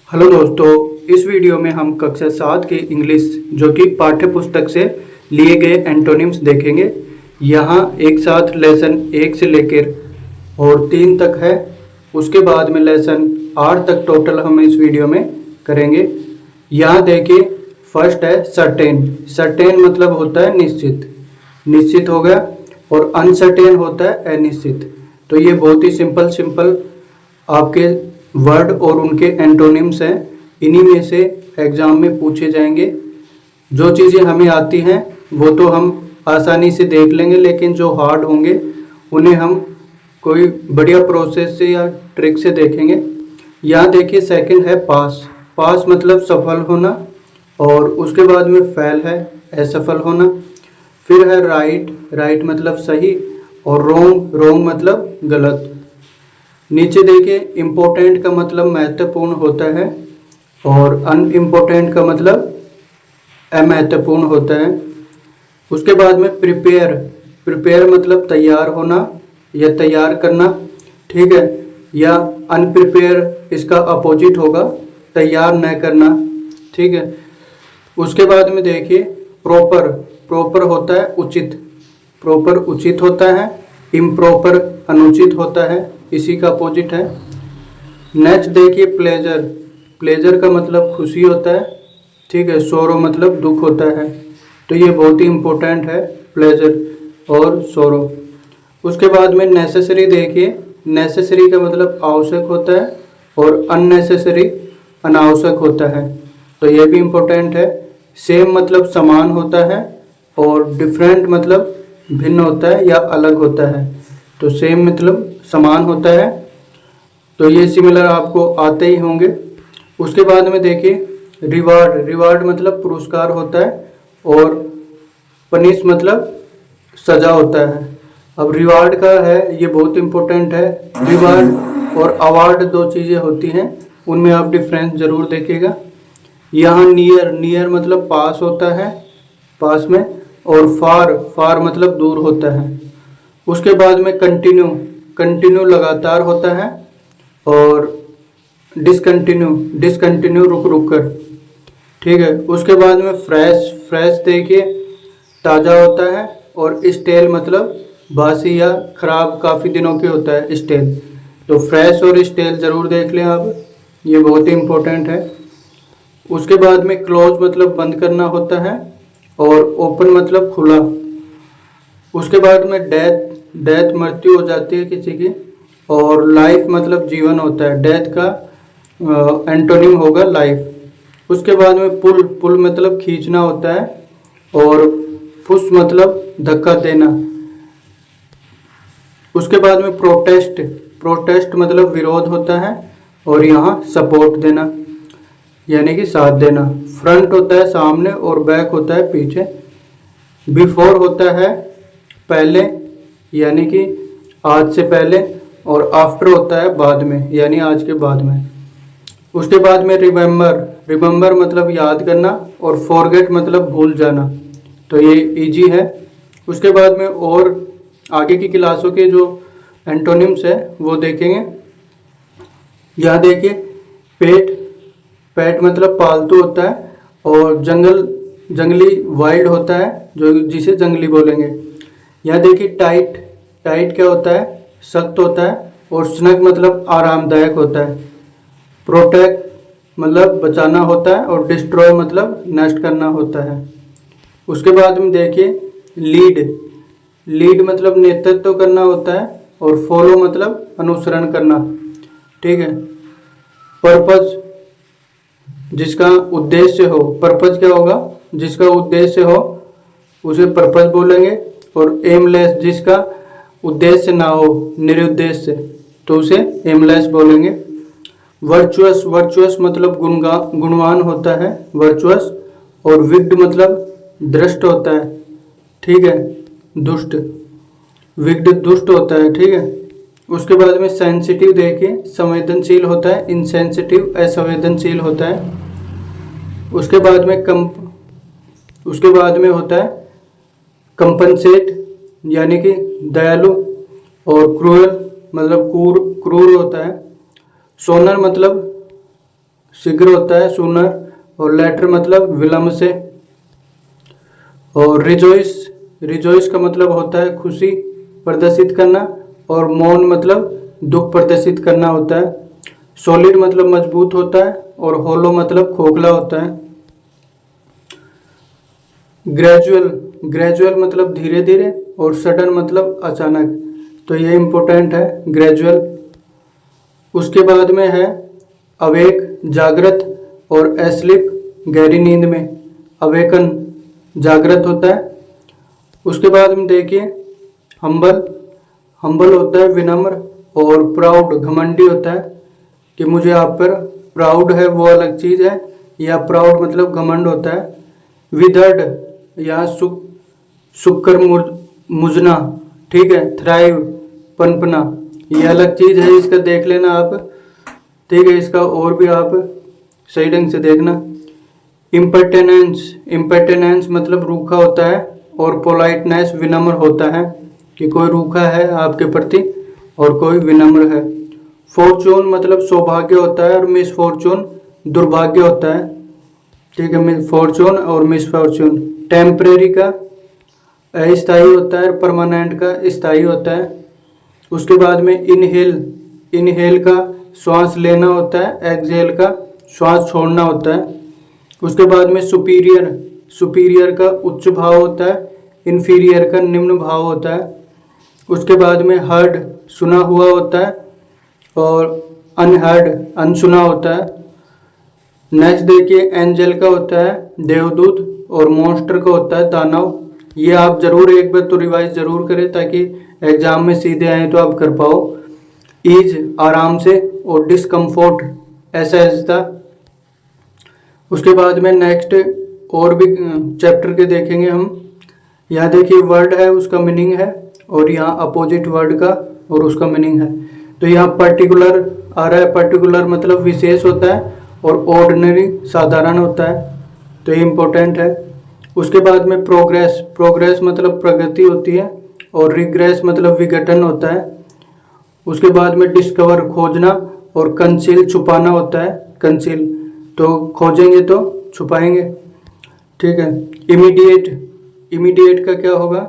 Hello दोस्तों, इस video में हम कक्षा 7 की इंग्लिश जो कि पाठ्य पुस्तक से लिए गए एंटोनिम्स देखेंगे। यहाँ एक साथ लेसन 1 से लेकर और 3 तक है। उसके बाद में लेसन 8 तक टोटल हम इस वीडियो में करेंगे। यहाँ देखिए, फर्स्ट है सर्टेन। सर्टेन मतलब होता है निश्चित, निश्चित हो गया। और अनसर्टेन होता है अनिश्चित। तो ये बहुत ही सिंपल आपके वर्ड और उनके एंटोनिम्स हैं। इन्हीं में से एग्जाम में पूछे जाएंगे। जो चीज़ें हमें आती हैं वो तो हम आसानी से देख लेंगे, लेकिन जो हार्ड होंगे उन्हें हम कोई बढ़िया प्रोसेस से या ट्रिक से देखेंगे। यहाँ देखिए, सेकंड है पास। पास मतलब सफल होना, और उसके बाद में फेल है असफल होना। फिर है राइट। राइट मतलब सही, और रोंग। रोंग मतलब गलत। नीचे देखिए, इम्पोर्टेंट का मतलब महत्वपूर्ण होता है, और अनइम्पोर्टेंट का मतलब अमहत्वपूर्ण होता है। उसके बाद में प्रिपेयर। प्रिपेयर मतलब तैयार होना या तैयार करना, ठीक है। या अनप्रिपेयर इसका अपोजिट होगा, तैयार न करना, ठीक है। उसके बाद में देखिए, प्रॉपर। प्रॉपर होता है उचित। प्रॉपर उचित होता है, इम्प्रॉपर अनुचित होता है, इसी का अपोजिट है। नेक्स्ट देखिए, प्लेजर। प्लेजर का मतलब खुशी होता है, ठीक है। सोरो मतलब दुख होता है। तो ये बहुत ही इम्पोर्टेंट है, प्लेजर और सोरो। उसके बाद में नेसेसरी देखिए। नेसेसरी का मतलब आवश्यक होता है, और अननेसेसरी अनावश्यक होता है। तो ये भी इम्पोर्टेंट है। सेम मतलब समान होता है, और डिफरेंट मतलब भिन्न होता है या अलग होता है। तो सेम मतलब समान होता है। तो ये सिमिलर आपको आते ही होंगे। उसके बाद में देखिए, रिवार्ड। रिवार्ड मतलब पुरस्कार होता है, और पनिश मतलब सजा होता है। अब रिवार्ड का है, ये बहुत इम्पोर्टेंट है। रिवार्ड और अवार्ड दो चीज़ें होती हैं, उनमें आप डिफरेंस ज़रूर देखिएगा। यहाँ नियर। नियर मतलब पास होता है, पास में। और फार। फार मतलब दूर होता है। उसके बाद में कंटिन्यू। कंटिन्यू लगातार होता है, और डिसकंटिन्यू। डिसकंटिन्यू रुक रुक कर, ठीक है। उसके बाद में फ्रेश। फ्रेश देखिए, ताज़ा होता है। और स्टेल मतलब बासी या खराब, काफ़ी दिनों के होता है स्टेल। तो फ्रेश और स्टेल ज़रूर देख लें आप, ये बहुत ही इम्पोर्टेंट है। उसके बाद में क्लोज मतलब बंद करना होता है, और ओपन मतलब खुला। उसके बाद में डेथ। डेथ मृत्यु हो जाती है किसी की, और लाइफ मतलब जीवन होता है। डेथ का एंटोनिम होगा लाइफ। उसके बाद में पुल। पुल मतलब खींचना होता है, और पुश मतलब धक्का देना। उसके बाद में प्रोटेस्ट। प्रोटेस्ट मतलब विरोध होता है, और यहाँ सपोर्ट देना यानी कि साथ देना। फ्रंट होता है सामने, और बैक होता है पीछे। बिफोर होता है पहले, यानी कि आज से पहले। और आफ्टर होता है बाद में, यानी आज के बाद में। उसके बाद में रिमेंबर। रिमेंबर मतलब याद करना, और फॉरगेट मतलब भूल जाना। तो ये इजी है। उसके बाद में और आगे की क्लासों के जो एंटोनिम्स है वो देखेंगे। यहाँ देखिए, पेट। पेट मतलब पालतू होता है, और जंगली वाइल्ड होता है, जो जिसे जंगली बोलेंगे। यहाँ देखिए, टाइट। टाइट क्या होता है? सख्त होता है। और स्नग मतलब आरामदायक होता है। प्रोटेक्ट मतलब बचाना होता है, और डिस्ट्रॉय मतलब नष्ट करना होता है। उसके बाद में देखिए, लीड। लीड मतलब नेतृत्व करना होता है, और फॉलो मतलब अनुसरण करना, ठीक है। पर्पज जिसका उद्देश्य हो। पर्पज क्या होगा? जिसका उद्देश्य हो उसे पर्पज बोलेंगे। और एमलेस जिसका उद्देश्य ना हो, निरुद्देश्य, तो उसे एमलेस बोलेंगे। वर्चुअस। वर्चुअस मतलब गुणवान होता है, वर्चुअस। और विग्ड मतलब दृष्ट होता है, ठीक है, दुष्ट। विग्ड दुष्ट होता है, ठीक है। उसके बाद में सेंसिटिव देखिए, संवेदनशील होता है। इनसेंसिटिव असंवेदनशील होता है। उसके बाद में होता है कंपनसेट, यानी कि दयालु। और क्रूअल मतलब क्रूर होता है। सोनर मतलब शीघ्र होता है सूनर, और लेटर मतलब विलम्ब से। और रिजॉइस, रिजॉइस का मतलब होता है खुशी प्रदर्शित करना, और मौन मतलब दुख प्रदर्शित करना होता है। सॉलिड मतलब मजबूत होता है, और होलो मतलब खोखला होता है। ग्रेजुअल, ग्रेजुअल मतलब धीरे धीरे, और सडन मतलब अचानक। तो ये इम्पोर्टेंट है ग्रेजुअल। उसके बाद में है अवेक जागृत, और एस्लिप गहरी नींद में। अवेकन जागृत होता है। उसके बाद में देखिए हम्बल, हम्बल होता है विनम्र, और प्राउड घमंडी होता है कि मुझे आप पर प्राउड है, वो अलग चीज़ है, या प्राउड मतलब घमंड होता है। विदर्ड या शुक्र मुजना, ठीक है। थ्राइव पनपना, ये अलग चीज़ है, इसका देख लेना आप, ठीक है। इसका और भी आप सही ढंग से देखना। इम्पर्टेनेंस, इम्पर्टेनेंस मतलब रूखा होता है, और पोलाइटनेस विनम्र होता है कि कोई रूखा है आपके प्रति और कोई विनम्र है। फॉर्चून मतलब सौभाग्य होता है, और मिसफॉर्चून दुर्भाग्य होता है, ठीक है। फॉर्चून और मिसफॉर्चून। टेम्परेरी का अस्थायी होता है, परमानेंट का स्थायी होता है। उसके बाद में इनहेल, इनहेल का श्वास लेना होता है, एक्सहेल का श्वास छोड़ना होता है। उसके बाद में सुपीरियर, सुपीरियर का उच्च भाव होता है, इन्फीरियर का निम्न भाव होता है। उसके बाद में हर्ड सुना हुआ होता है, और अनहर्ड अनसुना होता है। नेक्स्ट देखिए एंजल का होता है देवदूत, और मॉन्स्टर का होता है दानव। ये आप जरूर एक बार तो रिवाइज जरूर करें, ताकि एग्जाम में सीधे आए तो आप कर पाओ। ईज आराम से, और डिस्कम्फोर्ट असहजता। उसके बाद में नेक्स्ट और भी चैप्टर के देखेंगे हम। यहाँ देखिए वर्ड है, उसका मीनिंग है, और यहाँ अपोजिट वर्ड का और उसका मीनिंग है। तो यहाँ पर्टिकुलर आ रहा है, पर्टिकुलर मतलब विशेष होता है, और ऑर्डिनरी साधारण होता है, तो ये इम्पोर्टेंट है। उसके बाद में प्रोग्रेस, प्रोग्रेस मतलब प्रगति होती है, और रिग्रेस मतलब विघटन होता है। उसके बाद में डिस्कवर खोजना, और कंसील छुपाना होता है। कंसील तो खोजेंगे तो छुपाएंगे, ठीक है। इमीडिएट, इमीडिएट का क्या होगा,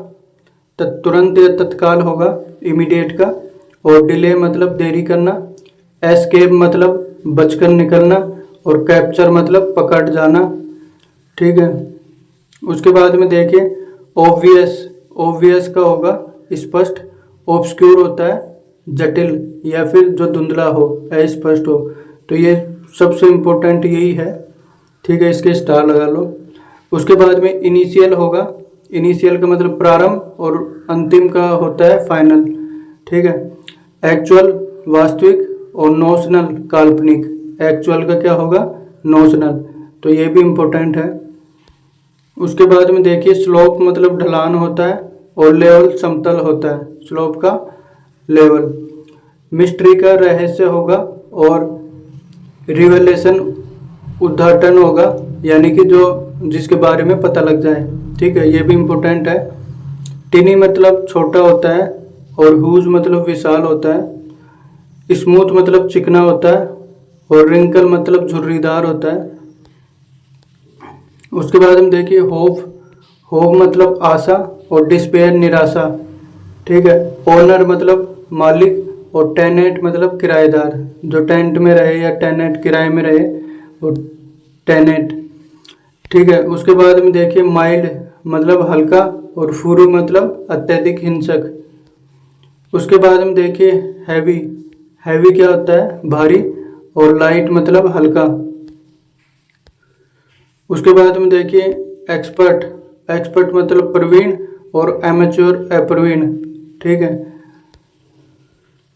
तुरंत या तत्काल होगा इमीडिएट का। और डिले मतलब देरी करना। एस्केप मतलब बचकर निकलना, और कैप्चर मतलब पकड़ जाना, ठीक है। उसके बाद में देखिए ऑब्वियस, ऑब्वियस का होगा स्पष्ट। ऑब्सक्यूर होता है जटिल, या फिर जो धुंधला हो, अस्पष्ट हो। तो ये सबसे इम्पोर्टेंट यही है, ठीक है। इसके स्टार लगा लो। उसके बाद में इनिशियल होगा, इनिशियल का मतलब प्रारंभ, और अंतिम का होता है फाइनल, ठीक है। एक्चुअल वास्तविक, और नोशनल काल्पनिक। एक्चुअल का क्या होगा, नोशनल, तो ये भी इम्पोर्टेंट है। उसके बाद में देखिए स्लोप मतलब ढलान होता है, और लेवल समतल होता है, स्लोप का लेवल। मिस्ट्री का रहस्य होगा, और रिवेलेशन उद्घाटन होगा, यानी कि जो जिसके बारे में पता लग जाए, ठीक है। ये भी इम्पोर्टेंट है। टिनी मतलब छोटा होता है, और ह्यूज मतलब विशाल होता है। स्मूथ मतलब चिकना होता है, और रिंकल मतलब झुर्रीदार होता है। उसके बाद हम देखिए होप, होप मतलब आशा, और डिस्पेयर निराशा, ठीक है। ओनर मतलब मालिक, और टेनेंट मतलब किराएदार, जो टेंट में रहे या टेनेंट किराए में रहे, वो टेनेंट, ठीक है। उसके बाद में देखिए माइल्ड मतलब हल्का, और फुरी मतलब अत्यधिक हिंसक। उसके बाद में देखिए हैवी, हैवी क्या होता है, भारी, और लाइट मतलब हल्का। उसके बाद में देखिए एक्सपर्ट, एक्सपर्ट मतलब प्रवीण, और एमेच्योर अप्रवीण, ठीक है।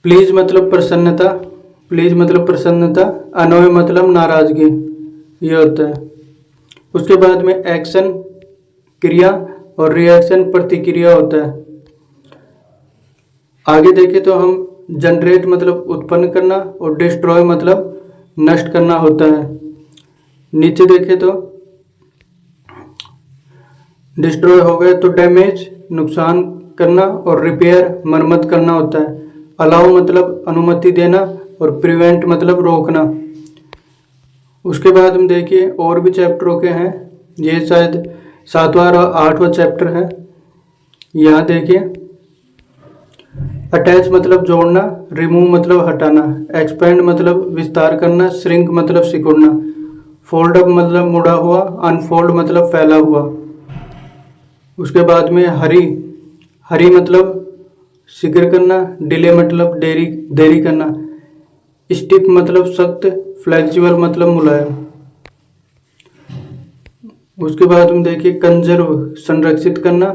प्लीज मतलब प्रसन्नता, प्लीज मतलब प्रसन्नता। अनोय मतलब नाराजगी, ये होता है। उसके बाद में एक्शन क्रिया, और रिएक्शन प्रतिक्रिया होता है। आगे देखें तो हम जनरेट मतलब उत्पन्न करना, और डिस्ट्रॉय मतलब नष्ट करना होता है। नीचे देखें तो डिस्ट्रॉय हो गए तो डैमेज नुकसान करना, और रिपेयर मरम्मत करना होता है। अलाउ मतलब अनुमति देना, और प्रिवेंट मतलब रोकना। उसके बाद हम देखिए और भी चैप्टरों के हैं, ये शायद 7वां और 8वां चैप्टर है। यहाँ देखिए अटैच मतलब जोड़ना, रिमूव मतलब हटाना, एक्सपेंड मतलब विस्तार करना, श्रिंक मतलब सिकुड़ना, फोल्ड अप मतलब मुड़ा हुआ, अनफोल्ड मतलब फैला हुआ। उसके बाद में हरी मतलब शीघ्र करना, डिले मतलब देरी करना, स्टिफ मतलब सख्त, फ्लेक्सिबल मतलब मुलायम। उसके बाद हम देखिए कंजर्व संरक्षित करना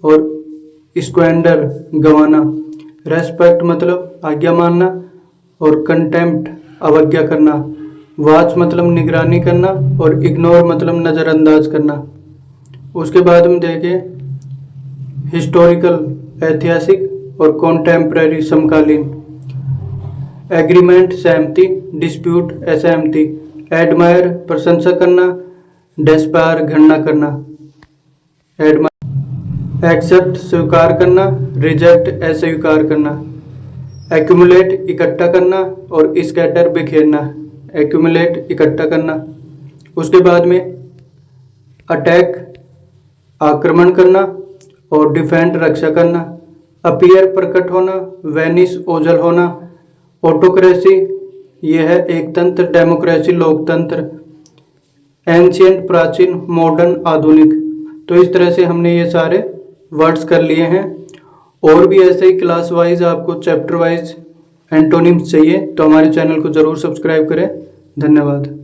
और स्क्वेंडर गंवाना, रेस्पेक्ट मतलब आज्ञा मानना और कंटेम्प्ट अवज्ञा करना, वॉच मतलब निगरानी करना और इग्नोर मतलब नज़रअंदाज करना। उसके बाद हम देखें हिस्टोरिकल ऐतिहासिक और कॉन्टेम्प्रेरी समकालीन, एग्रीमेंट सहमति, डिस्प्यूट असहमति, एडमायर प्रशंसा करना, डेस्पायर घृणा करना, एक्सेप्ट स्वीकार करना, रिजेक्ट अस्वीकार करना, एक्यूमुलेट इकट्ठा करना और स्कैटर बिखेरना, एक्यूमुलेट इकट्ठा करना। उसके बाद में अटैक आक्रमण करना और डिफेंड रक्षा करना, अपीयर प्रकट होना, वेनिस ओझल होना, ऑटोक्रेसी यह है एक तंत्र, डेमोक्रेसी लोकतंत्र, एंशियंट प्राचीन, मॉडर्न आधुनिक। तो इस तरह से हमने ये सारे वर्ड्स कर लिए हैं। और भी ऐसे ही क्लास वाइज आपको चैप्टर वाइज एंटोनिम्स चाहिए तो हमारे चैनल को ज़रूर सब्सक्राइब करें। धन्यवाद।